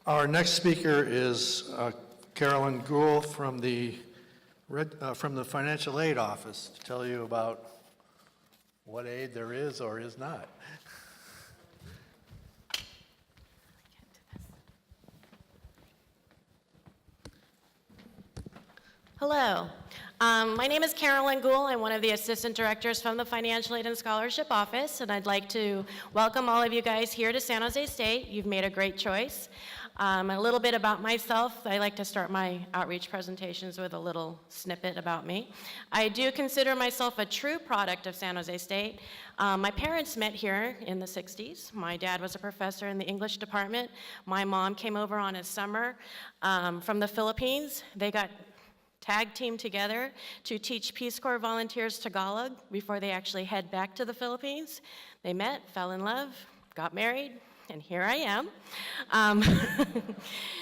Our next speaker is Carolyn Guel from the Financial Aid Office to tell you about what aid there is or is not. Hello. My name is Carolyn Guel. I'm one of the assistant directors from the Financial Aid and Scholarship Office, and I'd like to welcome all of you guys here to San Jose State. You've made a great choice. A little bit about myself. I like to start my outreach presentations with a little snippet about me. I do consider myself a true product of San Jose State. My parents met here in the 60s. My dad was a professor in the English department. My mom came over on a summer from the Philippines. They got tag team together to teach Peace Corps volunteers Tagalog before they actually head back to the Philippines. They met, fell in love, got married, and here I am.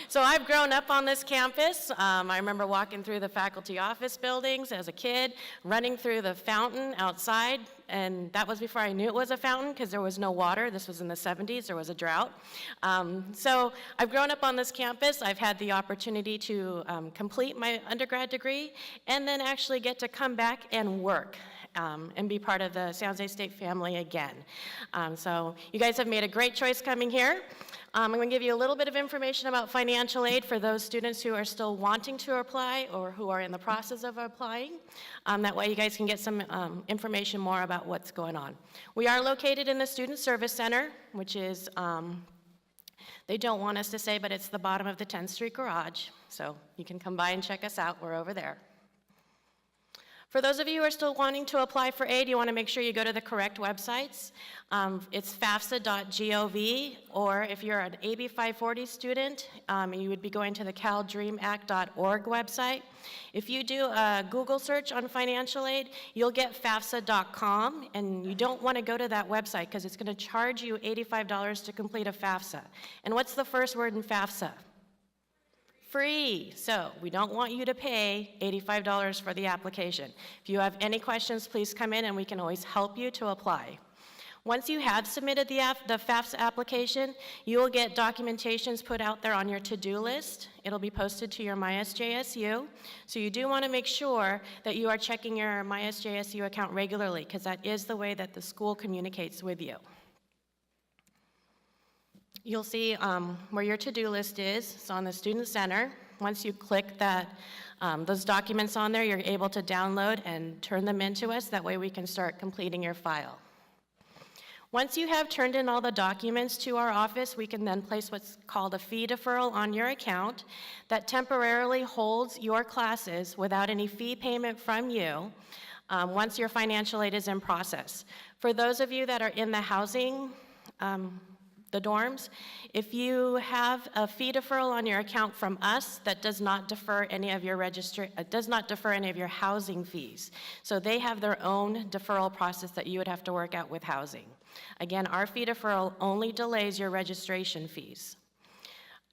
So I've grown up on this campus. I remember walking through the faculty office buildings as a kid, running through the fountain outside, and that was before I knew it was a fountain because there was no water. This was in the 70s, there was a drought. So I've grown up on this campus. I've had the opportunity to complete my undergrad degree and then actually get to come back and work. And be part of the San Jose State family again. So you guys have made a great choice coming here. I'm going to give you a little bit of information about financial aid for those students who are still wanting to apply or who are in the process of applying. That way you guys can get some information more about what's going on. We are located in the Student Service Center, which is, they don't want us to say, but it's the bottom of the 10th Street garage. So you can come by and check us out. We're over there. For those of you who are still wanting to apply for aid, you want to make sure you go to the correct websites. It's fafsa.gov, or if you're an AB 540 student, you would be going to the caldreamact.org website. If you do a Google search on financial aid, you'll get fafsa.com, and you don't want to go to that website because it's going to charge you $85 to complete a FAFSA. And what's the first word in FAFSA? Free. So we don't want you to pay $85 for the application. If you have any questions, please come in and we can always help you to apply. Once you have submitted the FAFSA application, you will get documentations put out there on your to-do list. It'll be posted to your SJSU. So you do want to make sure that you are checking your SJSU account regularly because that is the way that the school communicates with you. You'll see where your to-do list is. It's on the Student Center. Once you click that, those documents on there, you're able to download and turn them into us. That way we can start completing your file. Once you have turned in all the documents to our office, we can then place what's called a fee deferral on your account that temporarily holds your classes without any fee payment from you once your financial aid is in process. For those of you that are in the housing, the dorms, if you have a fee deferral on your account from us, that does not defer any of your housing fees. So they have their own deferral process that you would have to work out with housing. Again, our fee deferral only delays your registration fees.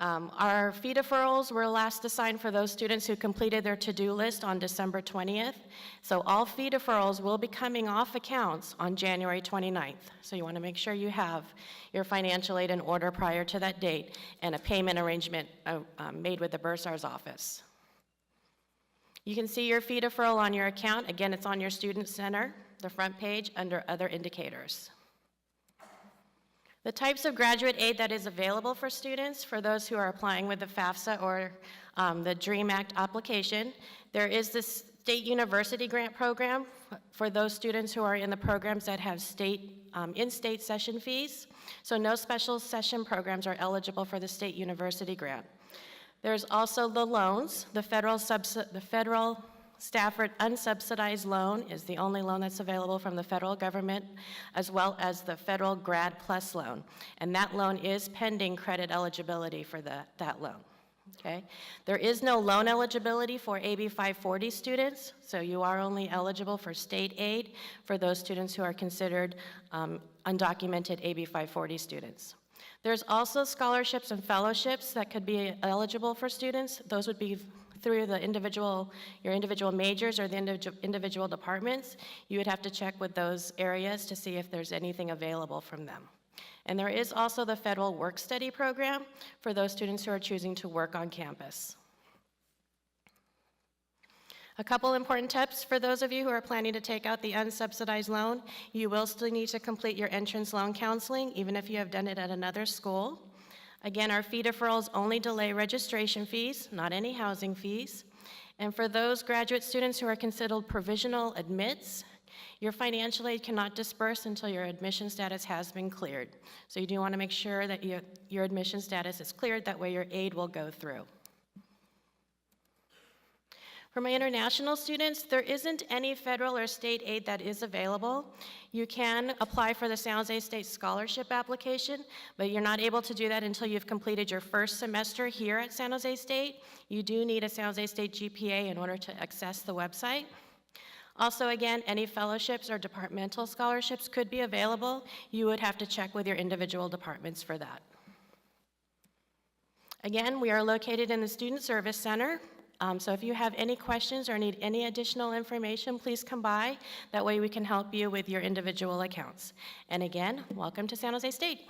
Our fee deferrals were last assigned for those students who completed their to-do list on December 20th. So all fee deferrals will be coming off accounts on January 29th. So you want to make sure you have your financial aid in order prior to that date and a payment arrangement made with the bursar's office. You can see your fee deferral on your account. Again, it's on your Student Center, the front page under Other Indicators. The types of graduate aid that is available for students, for those who are applying with the FAFSA or the DREAM Act application, there is this state university grant program for those students who are in the programs that have in-state session fees. So no special session programs are eligible for the state university grant. There's also the loans. The federal Stafford unsubsidized loan is the only loan that's available from the federal government, as well as the federal Grad Plus loan. And that loan is pending credit eligibility for that loan. Okay? There is no loan eligibility for AB 540 students, so you are only eligible for state aid for those students who are considered undocumented AB 540 students. There's also scholarships and fellowships that could be eligible for students. Those would be through your individual majors or the individual departments. You would have to check with those areas to see if there's anything available from them. And there is also the federal work-study program for those students who are choosing to work on campus. A couple important tips for those of you who are planning to take out the unsubsidized loan. You will still need to complete your entrance loan counseling, even if you have done it at another school. Again, our fee deferrals only delay registration fees, not any housing fees. And for those graduate students who are considered provisional admits, your financial aid cannot disperse until your admission status has been cleared. So you do want to make sure that your admission status is cleared, that way your aid will go through. For my international students, there isn't any federal or state aid that is available. You can apply for the San Jose State Scholarship application, but you're not able to do that until you've completed your first semester here at San Jose State. You do need a San Jose State GPA in order to access the website. Also, again, any fellowships or departmental scholarships could be available. You would have to check with your individual departments for that. Again, we are located in the Student Service Center. So if you have any questions or need any additional information, please come by. That way we can help you with your individual accounts. And again, welcome to San Jose State.